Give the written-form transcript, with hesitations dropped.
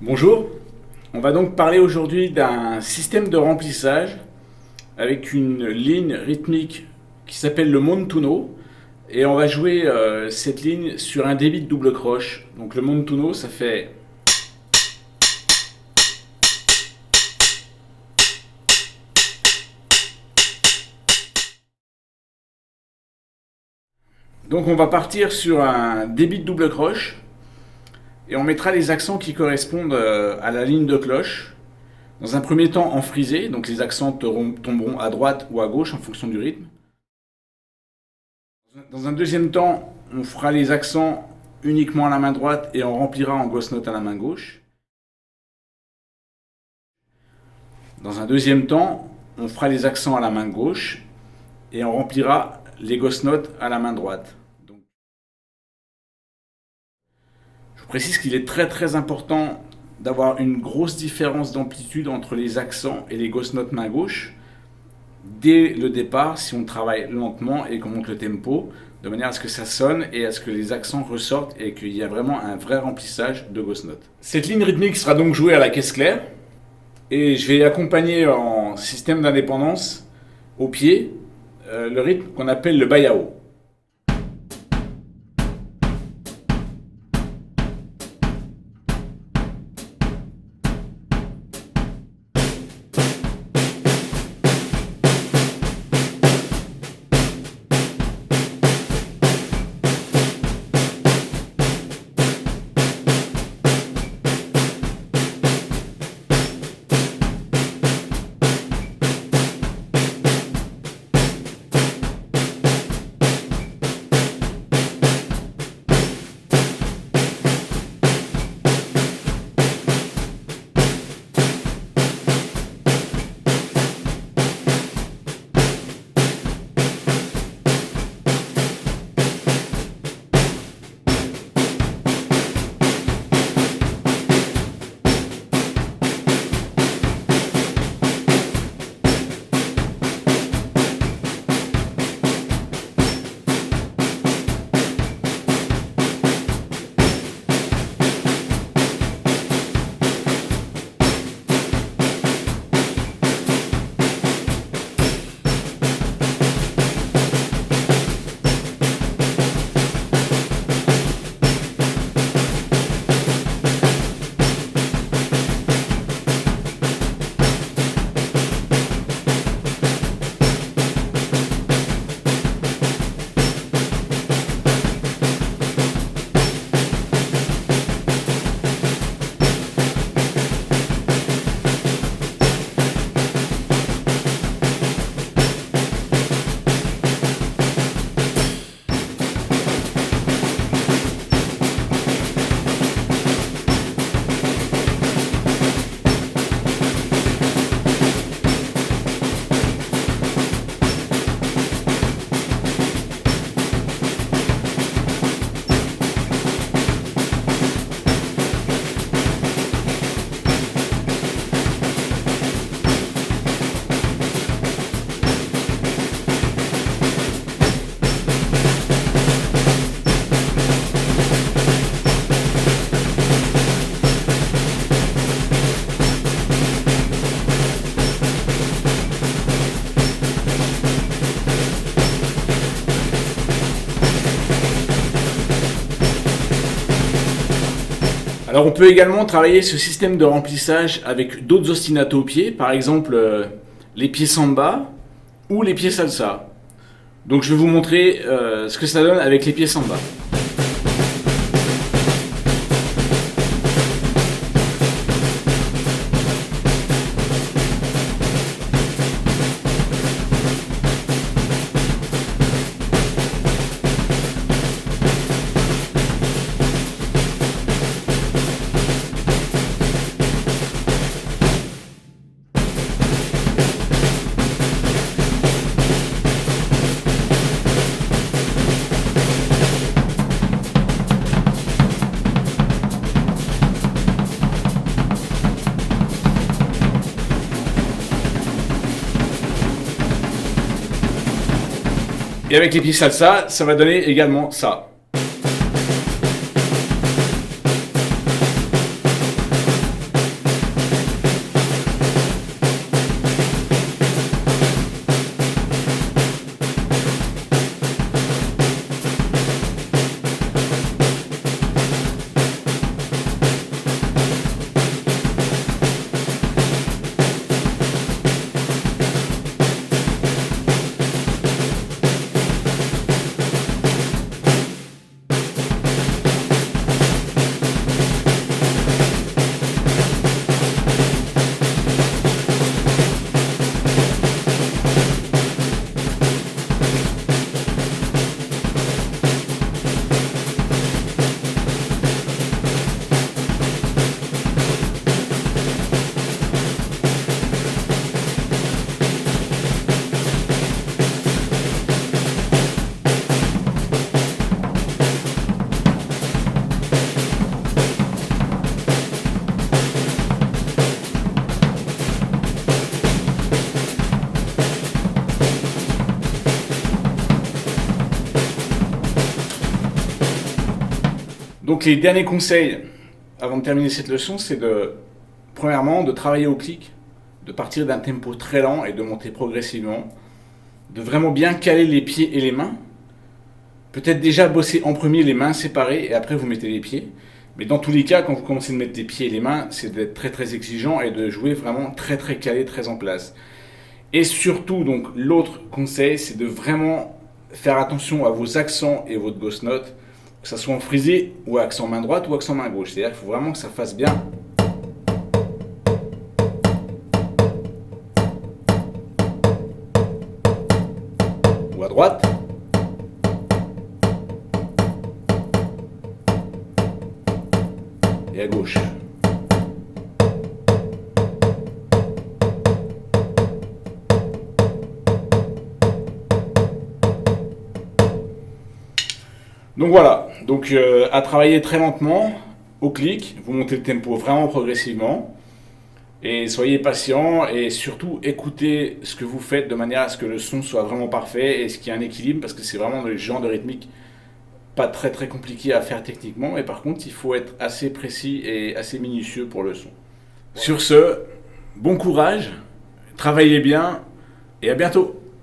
Bonjour, on va donc parler aujourd'hui d'un système de remplissage avec une ligne rythmique qui s'appelle le montuno et on va jouer cette ligne sur un débit de double croche. Donc le montuno ça fait... Donc on va partir sur un débit de double croche et on mettra les accents qui correspondent à la ligne de cloche. Dans un premier temps en frisé, donc les accents tomberont à droite ou à gauche en fonction du rythme. Dans un deuxième temps, on fera les accents uniquement à la main droite et on remplira en ghost note à la main gauche. Dans un deuxième temps, on fera les accents à la main gauche et on remplira les ghost notes à la main droite. Je précise qu'il est très important d'avoir une grosse différence d'amplitude entre les accents et les ghost notes main gauche dès le départ si on travaille lentement et qu'on monte le tempo de manière à ce que ça sonne et à ce que les accents ressortent et qu'il y a vraiment un vrai remplissage de ghost notes. Cette ligne rythmique sera donc jouée à la caisse claire et je vais accompagner en système d'indépendance au pied le rythme qu'on appelle le bayao. Alors on peut également travailler ce système de remplissage avec d'autres ostinato au pied, par exemple les pieds samba ou les pieds salsa. Donc je vais vous montrer ce que ça donne avec les pieds samba. Et avec les pieds salsa, ça va donner également ça. Donc les derniers conseils avant de terminer cette leçon, c'est premièrement de travailler au clic, de partir d'un tempo très lent et de monter progressivement, de vraiment bien caler les pieds et les mains. Peut-être déjà bosser en premier les mains séparées et après vous mettez les pieds. Mais dans tous les cas, quand vous commencez de mettre les pieds et les mains, c'est d'être très très exigeant et de jouer vraiment très très calé, très en place. Et surtout, donc l'autre conseil, c'est de vraiment faire attention à vos accents et votre ghost note, que ça soit en frisé ou accent main droite ou accent main gauche. C'est-à-dire qu'il faut vraiment que ça fasse bien. Ou à droite. Et à gauche. Donc voilà, donc à travailler très lentement, au clic, vous montez le tempo vraiment progressivement, et soyez patient, et surtout écoutez ce que vous faites de manière à ce que le son soit vraiment parfait, et ce qu'il y ait un équilibre, parce que c'est vraiment le genre de rythmique pas très très compliqué à faire techniquement, mais par contre il faut être assez précis et assez minutieux pour le son. Sur ce, bon courage, travaillez bien, et à bientôt.